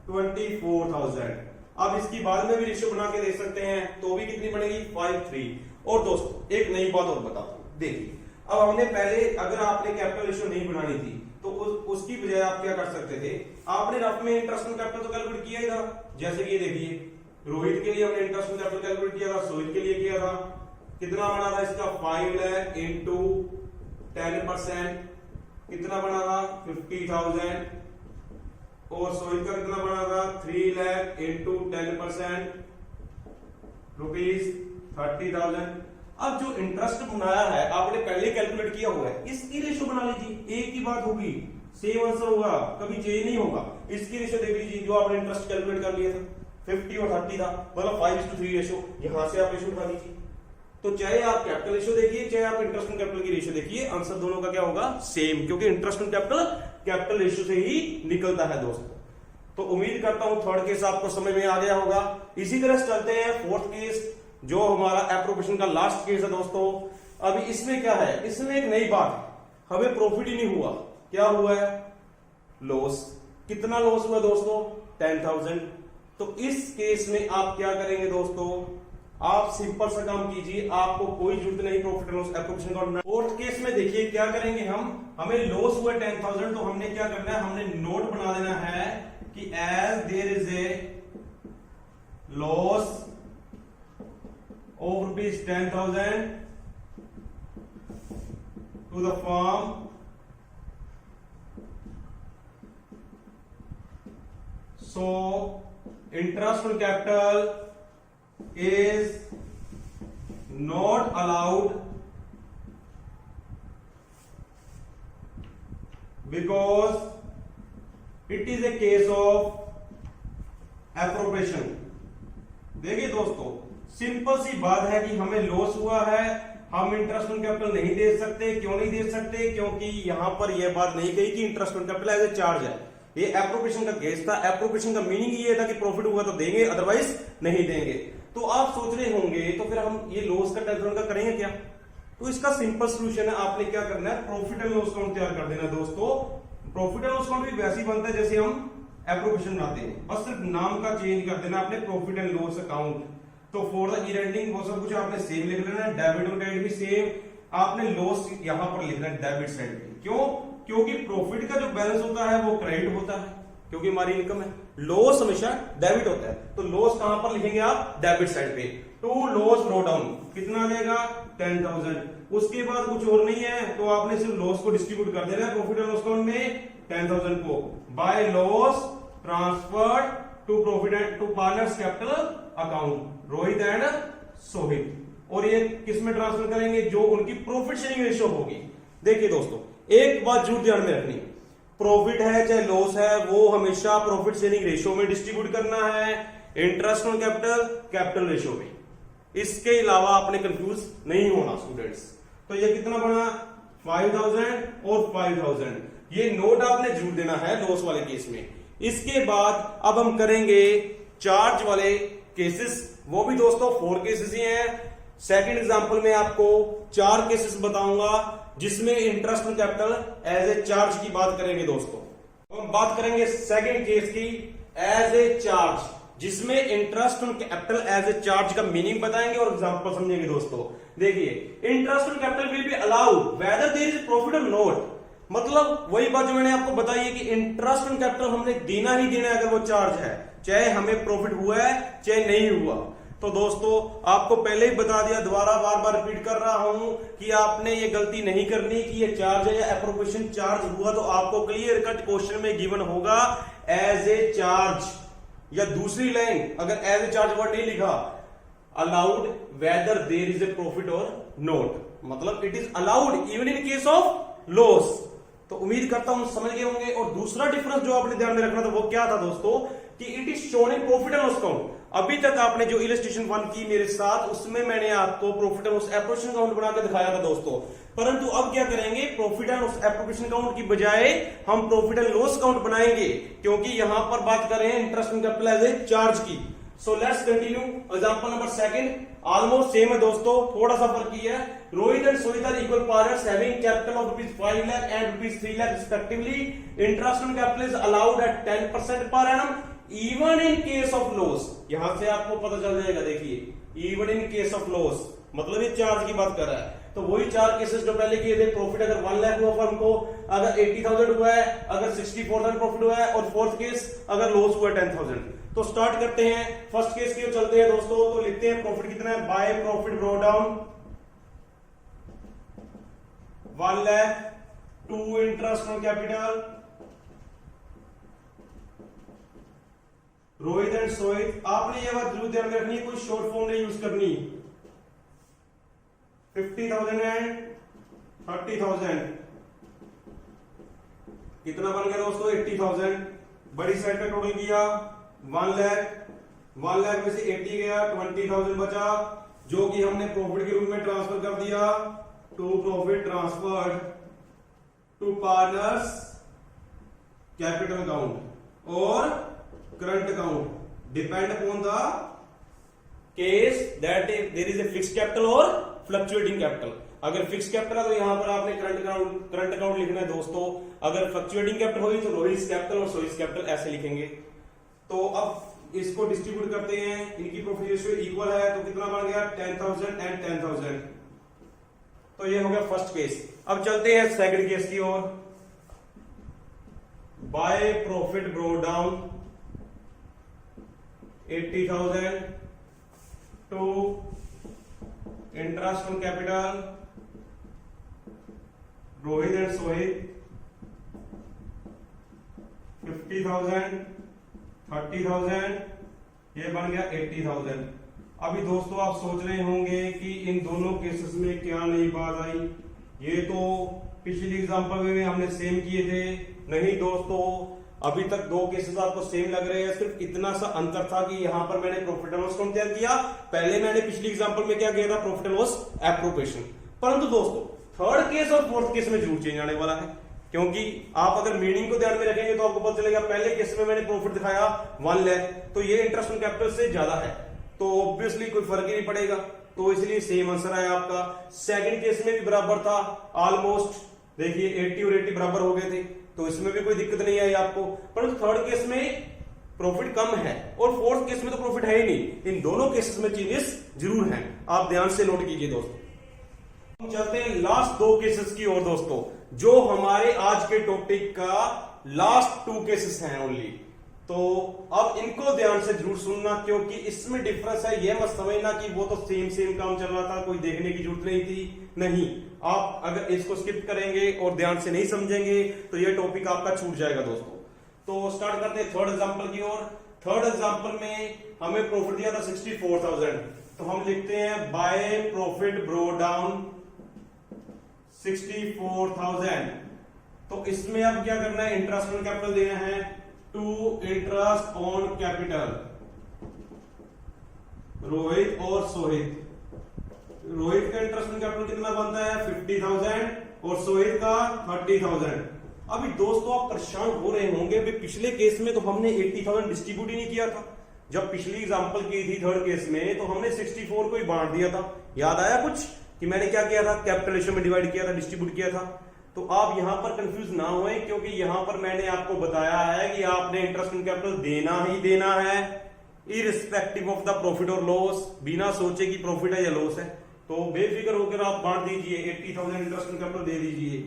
24,000। अब इसकी बाद में भी रेशियो बना के दे सकते हैं तो भी कितनी बनेगी 5:3। और दोस्तों एक नई बात और बताता हूं, देखिए अब हमने पहले अगर आपने कैपिटल रेशियो नहीं बनानी थी तो उसकी बजाय आप क्या कर सकते थे, आपने रफ में इंटरेस्ट ऑन कैपिटल तो कैलकुलेट किया ही था। जैसे कि देखिए रोहित के लिए हमने इंटरेस्ट ऑन कैपिटल कैलकुलेट किया था, सोहित के लिए किया था। कितना बना था इसका 5 लाख इंटू 10%, कितना बना था 50,000। और सोहित का कितना बना था 3 लाख इंटू 10% रुपीज 30,000। अब जो इंटरेस्ट बनाया है आपने पहले कैलकुलेट किया हुआ है, इसकी रेशियो बना लीजिए। एक ही बात होगी, सेम आंसर होगा, कभी चेंज नहीं होगा। इसकी रेशियो देख लीजिए जो आपने इंटरेस्ट कैलकुलेट कर लिया था 50 और 30 था, मतलब 5:3 रेशियो। यहां से आप रेशियो उठा दीजिए। तो चाहे आप कैपिटल रेशियो देखिए चाहे आप इंटरेस्ट ऑन कैपिटल की रेशियो देखिए, आंसर दोनों का क्या होगा सेम, क्योंकि इंटरेस्ट ऑन कैपिटल रेशियो से ही निकलता है दोस्तों। तो उम्मीद करता हूं थर्ड केस आपको समझ में आ गया होगा। इसी तरह से चलते हैं फोर्थ केस जो हमारा एप्रोप्रिएशन का लास्ट केस है दोस्तों। अभी इसमें क्या है, इसमें एक नई बात है, हमें प्रॉफिट ही नहीं हुआ, क्या हुआ है लॉस। कितना लॉस हुआ दोस्तों 10,000। तो इस केस में आप क्या करेंगे दोस्तों, आप सिंपल सा काम कीजिए, आपको कोई जरूरत नहीं प्रॉफिट एंड लॉस एप्रोप्रिएशन करना। फोर्थ केस में देखिए क्या करेंगे हमें लॉस हुआ 10,000। तो हमने क्या करना है, हमने नोट बना देना है कि as there is a loss of rupees 10,000 to the firm, so interest on capital is not allowed because it is a case of appropriation। देखिए दोस्तों सिंपल सी बात है कि हमें लॉस हुआ है, हम इंटरेस्ट ऑन कैपिटल नहीं दे सकते। क्यों नहीं दे सकते? क्योंकि यहां पर यह बात नहीं कही कि interest on capital as a charge है। ये एप्रोप्रिएशन का केस था। एप्रोप्रिएशन का मीनिंग ये था कि प्रॉफिट हुआ तो देंगे, अदरवाइज नहीं देंगे। तो आप सोच रहे होंगे तो फिर हम ये लॉस का 10,000 का करेंगे क्या? तो इसका सिंपल सोल्यूशन है, आपने क्या करना है प्रॉफिट एंड लॉस अकाउंट तैयार कर देना दोस्तों। प्रॉफिट एंड लॉस अकाउंट भी वैसे ही बनता है जैसे हम एप्रोप्रिएशन बनाते हैं, बस सिर्फ नाम का चेंज कर देना आपने प्रॉफिट एंड लॉस अकाउंट। तो फॉर द ईयर एंडिंग वो सब कुछ आपने सेम लिख लेना है, डेबिट और क्रेडिट भी सेम। आपने लॉस यहां पर लिखना है डेबिट साइड पे। क्यों? क्योंकि प्रॉफिट का जो बैलेंस होता है वो क्रेडिट होता है, क्योंकि हमारी इनकम है। लॉस हमेशा डेबिट होता है, तो लॉस कहां पर लिखेंगे आप डेबिट साइड पे। टू लॉस नो डाउन कितना देगा 10,000। उसके बाद कुछ और नहीं है, तो आपने सिर्फ लॉस को डिस्ट्रीब्यूट कर देना है प्रॉफिट एंड लॉस अकाउंट में 10,000 को by loss transferred to profit and to partners capital account Rohit and Sohit. और ये किस में ट्रांसफर करेंगे, जो उनकी प्रॉफिट शेयरिंग रेशियो होगी। देखिए दोस्तों एक बात जरूर ध्यान में रखनी, प्रॉफिट है चाहे लॉस है वो हमेशा प्रॉफिट शेयरिंग रेशियो में डिस्ट्रीब्यूट करना है, इंटरेस्ट ऑन कैपिटल रेशियो में। इसके अलावा आपने कंफ्यूज नहीं होना स्टूडेंट्स। तो ये कितना बना 5,000 और 5,000। ये नोट आपने जरूर देना है लॉस वाले केस में। इसके बाद अब हम करेंगे चार्ज वाले केसेस, वो भी दोस्तों 4 केसेस ही हैं। सेकंड एग्जांपल में आपको 4 केसेस बताऊंगा जिसमें interest on capital as a charge की बात करेंगे दोस्तों। हम बात करेंगे सेकंड केस की, एज ए चार्ज, जिसमें interest on capital as a charge का मीनिंग बताएंगे और एग्जांपल समझेंगे दोस्तों। देखिए, interest on capital will be allowed whether there is profit और नॉट। मतलब वही बात जो मैंने आपको बताई है कि इंटरेस्ट ऑन कैपिटल हमने देना ही देना है अगर वो चार्ज है, चाहे हमें प्रॉफिट हुआ है चाहे नहीं हुआ। तो दोस्तों आपको पहले ही बता दिया, दोबारा बार बार रिपीट कर रहा हूं कि आपने ये गलती नहीं करनी कि ये चार्ज है या एप्रोप्रिएशन चार्ज हुआ तो आपको क्लियर कट क्वेश्चन में गिवन होगा एज ए चार्ज, या दूसरी लाइन अगर एज ए चार्ज वर्ड नहीं लिखा, allowed whether there is a profit और नॉट, मतलब it is allowed even in case of loss. तो उम्मीद करता हूं समझ गए होंगे। और दूसरा डिफरेंस जो आपने ध्यान में रखना था वो क्या था दोस्तों, कि it is shown in profit and loss account. अभी तक आपने जो इलस्ट्रेशन 1 की मेरे साथ, उसमें मैंने आपको profit and loss appropriation account बना के दिखाया था दोस्तों। परंतु अब क्या करेंगे, profit and loss appropriation account की बजाय हम प्रॉफिट एंड लॉस अकाउंट बनाएंगे, क्योंकि यहां पर बात कर रहे हैं interest on capital as a charge की। So let's continue. Example number second almost same है दोस्तों, थोड़ा सा फर्क ही है। Rohit and Sohit are equal partners having capital of ₹5 lakh and ₹3 lakh respectively. Interest on capital is allowed at 10% per annum even in case of loss. यहां से आपको पता चल जाएगा, देखिए even in case of loss, मतलब ये चार्ज की बात कर रहा है। तो वही 4 केसेस जो पहले किए थे, प्रॉफिट अगर 1 लाख हुआ फर्म को, अगर 80,000 हुआ है, अगर 64,000 प्रॉफिट हुआ है, और फोर्थ केस अगर लॉस हुआ 10,000। तो स्टार्ट करते हैं फर्स्ट केस की ओर चलते हैं दोस्तों। तो लिखते हैं प्रॉफिट कितना है, by profit brought down 1 lakh to interest on capital. Rohit and Sohit, आपने ये बात जरूर ध्यान में रखनी है, कोई शॉर्ट फॉर्म नहीं यूज करनी। 50,000 एंड 30,000 कितना बन गया दोस्तों, 80,000। बड़ी साइड पे टोटल किया 1 लाख, 1 लाख में से 80 गया, 20,000 बचा, जो कि हमने प्रॉफिट के रूप में ट्रांसफर कर दिया to profit transferred to partners capital account और current account depend upon the case that there is a fixed capital और फ्लक्चुएटिंग कैपिटल। अगर फिक्स कैपिटल है तो यहां पर आपने करंट अकाउंट लिखना है दोस्तों। अगर फ्लक्चुएटिंग कैपिटल होगी तो रोहित कैपिटल और सोहित कैपिटल ऐसे लिखेंगे। तो अब इसको डिस्ट्रीब्यूट करते हैं, इनकी प्रॉफिट रेशियो इक्वल है, तो कितना बन गया 10,000 एंड 10,000। तो ये हो गया फर्स्ट केस। अब चलते हैं सेकंड केस की ओर। By profit brought down 80,000 to interest on capital Rohit and Sohit 50,000 30,000, ये बन गया 80,000। अभी दोस्तों आप सोच रहे होंगे कि इन दोनों केसेस में क्या नई बात आई, ये तो पिछली एग्जांपल में हमने सेम किए थे। नहीं दोस्तों, अभी तक 2 केसेस आपको सेम लग रहे हैं, सिर्फ इतना सा अंतर था कि यहां पर मैंने प्रॉफिट एंड लॉस अकाउंट तैयार किया, पहले मैंने पिछली एग्जांपल में क्या किया था, प्रॉफिट एंड लॉस एप्रोप्रिएशन। परंतु दोस्तों थर्ड केस और फोर्थ केस में जरूर चेंज आने वाला है, क्योंकि आप अगर मीनिंग को ध्यान में रखेंगे तो आपको पता चलेगा पहले केस में मैंने प्रॉफिट दिखाया 1 लाख, तो ये इंटरेस्ट ऑन कैपिटल से ज्यादा है, तो ऑब्वियसली कोई फर्क ही नहीं पड़ेगा, तो इसलिए सेम आंसर आया आपका। सेकंड केस में भी बराबर था ऑलमोस्ट, देखिए 80 और 80 बराबर हो गए थे, तो इसमें भी कोई दिक्कत नहीं आई आपको। परंतु थर्ड केस में प्रॉफिट कम है और फोर्थ केस में तो प्रॉफिट है ही नहीं। इन दोनों केसेस में चेंजेस जरूर हैं, आप ध्यान से नोट कीजिए दोस्तों। हम चलते हैं लास्ट 2 केसेस की ओर दोस्तों, जो हमारे आज के टॉपिक का लास्ट 2 केसेस हैं ओनली। तो अब इनको ध्यान से जरूर सुनना, क्योंकि इसमें डिफरेंस है। यह मत समझना कि वो तो सेम काम चल रहा था, कोई देखने की जरूरत नहीं थी। नहीं, आप अगर इसको स्किप करेंगे और ध्यान से नहीं समझेंगे तो यह टॉपिक आपका छूट जाएगा दोस्तों। तो स्टार्ट करते हैं थर्ड एग्जांपल की ओर। थर्ड एग्जांपल में हमें प्रॉफिट दिया था 64,000, तो हम लिखते हैं बाय प्रॉफिट ब्रो डाउन 64,000। तो इसमें अब क्या करना है, इंटरेस्ट ऑन कैपिटल देना है to interest on capital Rohit और सोहित। रोहित का इंटरेस्ट ऑन कैपिटल कितना बनता है 50,000 और सोहित का 30,000। अभी दोस्तों आप परेशान हो रहे होंगे, पिछले केस में तो हमने 80,000 डिस्ट्रीब्यूट ही नहीं किया था, जब पिछली एग्जांपल की थी थर्ड केस में, तो हमने 64 को ही बांट दिया था। याद आया कुछ कि मैंने क्या किया था, कैपिटल रेशियो में डिवाइड किया था, डिस्ट्रीब्यूट किया था। तो आप यहां पर कंफ्यूज ना होए, क्योंकि यहां पर मैंने आपको बताया है कि आपने इंटरेस्ट ऑन कैपिटल देना ही देना है, इररिस्पेक्टिव ऑफ द प्रॉफिट और लॉस, बिना सोचे कि प्रॉफिट है या लॉस है। तो बेफिक्र होकर आप बांट दीजिए, 80,000 इंटरेस्ट ऑन कैपिटल दे दीजिए।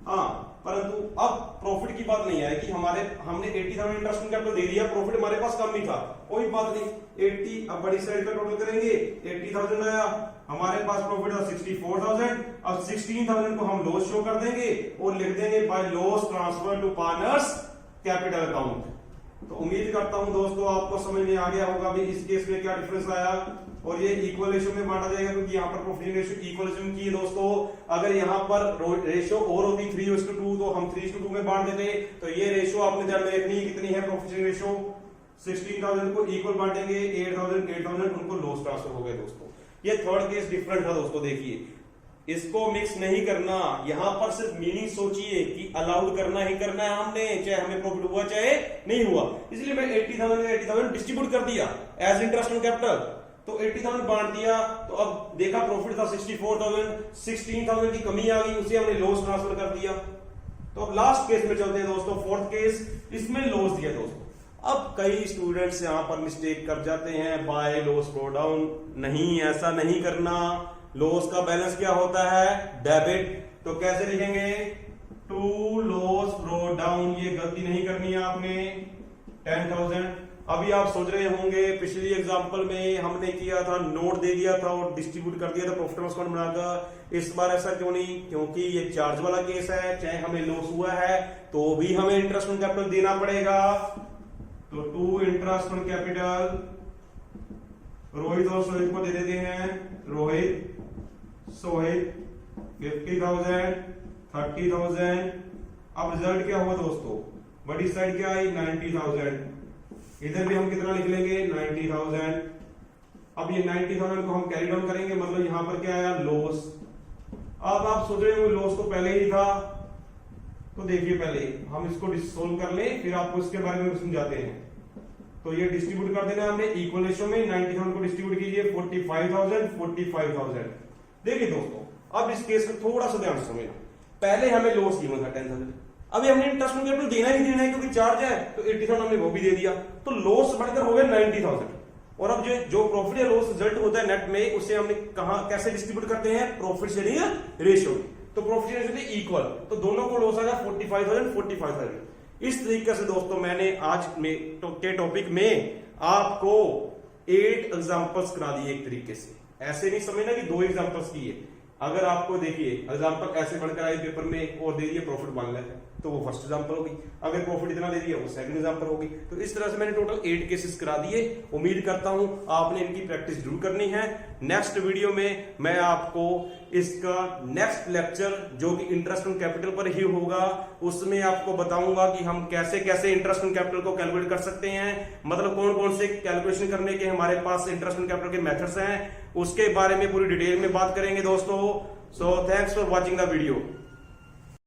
हाँ, परंतु अब प्रॉफिट की बात नहीं आएगी। हमने 80,000 इंटरेस्ट ऑन कैपिटल दे दिया, प्रॉफिट हमारे पास कम ही था, कोई बात नहीं। 80 अब बड़ी साइड का टोटल करेंगे, 80,000 आया, हमारे पास प्रॉफिट था 64,000। अब 16,000 को हम लॉस शो कर देंगे और लिख देंगे by loss transfer to partners capital account. तो उम्मीद करता हूं दोस्तों आपको समझ में आ गया होगा भी इस केस में क्या डिफरेंस आया। और ये इक्वल रेशियो में बांटा जाएगा, क्योंकि यहाँ पर प्रॉफिट रेशियो इक्वल की है दोस्तों। अगर यहाँ पर रेशियो और होती 3:2 तो हम 3:2 में बांट देते। तो ये रेशियो आपने ध्यान में रखनी है, कितनी है प्रॉफिट रेशियो। 16,000 को इक्वल बांटेंगे, 8,000 उनको लॉस ट्रांसफर हो गए दोस्तों। ये थर्ड केस डिफरेंट था दोस्तों। देखिए, इसको मिक्स नहीं करना, यहां पर सिर्फ मीनिंग सोचिए कि अलाउड करना ही करना है हमने, चाहे हमें प्रॉफिट हुआ चाहे नहीं हुआ। इसलिए मैं 80,000 डिस्ट्रीब्यूट कर दिया एज इंटरेस्ट ऑन कैपिटल। तो 80,000 बांट दिया, तो अब देखा प्रॉफिट था 64,000, 16,000 की कमी आ गई, उसे हमने लॉस ट्रांसफर कर दिया। तो अब लास्ट केस में चलते हैं दोस्तों, फोर्थ केस, इसमें लॉस दिया दोस्तों। अब कई स्टूडेंट्स यहां पर मिस्टेक कर जाते हैं, बाय लॉस ब्रो डाउन। नहीं, ऐसा नहीं करना। लॉस का बैलेंस क्या होता है, डेबिट। तो कैसे लिखेंगे, टू लॉस ब्रो डाउन। ये गलती नहीं करनी है आपने। 10,000। अभी आप सोच रहे होंगे पिछली एग्जांपल में हमने किया था, नोट दे दिया था और डिस्ट्रीब्यूट कर दिया था प्रॉफिट लॉस अकाउंट बनाकर। इस बार ऐसा क्यों नहीं, क्योंकि ये चार्ज वाला केस है, चाहे हमें लॉस हुआ है तो भी हमें इंटरेस्ट ऑन कैपिटल देना पड़ेगा। तो to interest on capital, Rohit और सोहित को दे देते हैं। रोहित सोहित 50,000, 30,000। अब रिजल्ट क्या हुआ दोस्तों, बड़ी साइड क्या आई, 90,000। इधर भी हम कितना लिख लेंगे, 90,000। अब ये 90,000 को हम कैरी डाउन करेंगे, मतलब यहां पर क्या आया, लॉस। अब आप सोच रहे हो लॉस तो पहले ही था, तो देखिए पहले हम इसको सोल्व कर लें, फिर आपको इसके बारे में समझाते हैं। तो ये डिस्ट्रीब्यूट कर देना हमने इक्वल रेशियो में। 90,000 को डिस्ट्रीब्यूट कीजिए, 45,000, 45,000। देखिए दोस्तों, अब इस केस में थोड़ा सा ध्यान से समझना। पहले हमें लॉस गिवन था 10,000, अभी हमने इंटरेस्ट ऑन कैपिटल देना ही देना है, क्योंकि चार्ज है। तो 80,000 हमने वो भी दे दिया, तो लॉस बढ़कर हो गया 90,000। और अब जो प्रॉफिट या लॉस रिजल्ट होता है नेट में, उसे हमने कहा कैसे डिस्ट्रीब्यूट करते हैं, प्रॉफिट शेयरिंग रेशियो। तो प्रॉफिट शेयरिंग रेशियो इक्वल, तो दोनों को लॉस आएगा 45,000, 45,000। इस तरीके से दोस्तों मैंने आज के टॉपिक में आपको 8 एग्जांपल्स करा दिए। एक तरीके से ऐसे नहीं समझना कि 2 एग्जांपल्स किए। अगर आपको देखिए एग्जांपल ऐसे बढ़कर आई पेपर में और दे दिए प्रॉफिट 1 लाख है, तो वो फर्स्ट एग्जांपल होगी। अगर प्रॉफिट इतना दे दिया वो सेकंड एग्जांपल होगी। तो इस तरह से मैंने टोटल 8 केसेस करा दिए। उम्मीद करता हूं आपने इनकी प्रैक्टिस जरूर करनी है। नेक्स्ट वीडियो में मैं आपको इसका नेक्स्ट लेक्चर, जो कि इंटरेस्ट ऑन कैपिटल पर ही होगा, उसमें आपको बताऊंगा कि हम कैसे कैसे इंटरेस्ट ऑन कैपिटल को कैलकुलेट कर सकते हैं, मतलब कौन कौन से कैलकुलेशन करने के हमारे पास इंटरेस्ट ऑन कैपिटल के मेथड्स हैं, उसके बारे में पूरी डिटेल में बात करेंगे दोस्तों। So thanks for watching the video.